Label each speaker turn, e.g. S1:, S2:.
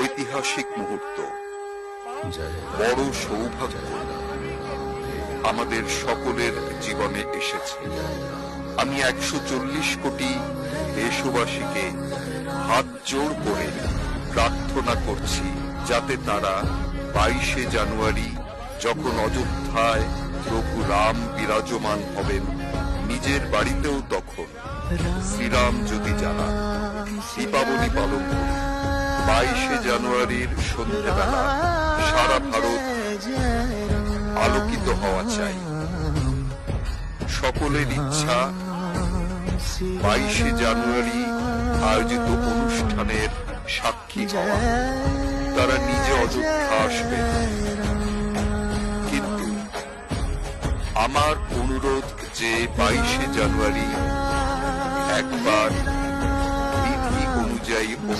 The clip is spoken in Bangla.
S1: ঐতিহাসিক মুহূর্ত, বড় সৌভাগ্য আমাদের সকলের জীবনে এসেছে। আমি 140 কোটি দেশবাসীকে হাত জোড় করে প্রার্থনা করছি, যাতে তারা 22শে জানুয়ারি যখন অযোধ্যায় প্রভু রাম বিরাজমান হবেন, নিজের বাড়িতেও তখন শ্রীরাম যদি জানান, দীপাবলি পালন করি। 22শে জানুয়ারির সন্ধ্যেবেলা সারা ভারত আলোকিত হওয়া চাই। সকলের ইচ্ছা 22শে জানুয়ারি আয়োজিত অনুষ্ঠানের সাক্ষী হওয়া। তারা নিজে অযোধ্যা আসবে, কিন্তু আমার অনুরোধ যে 22শে জানুয়ারি একবার বিধি অনুযায়ী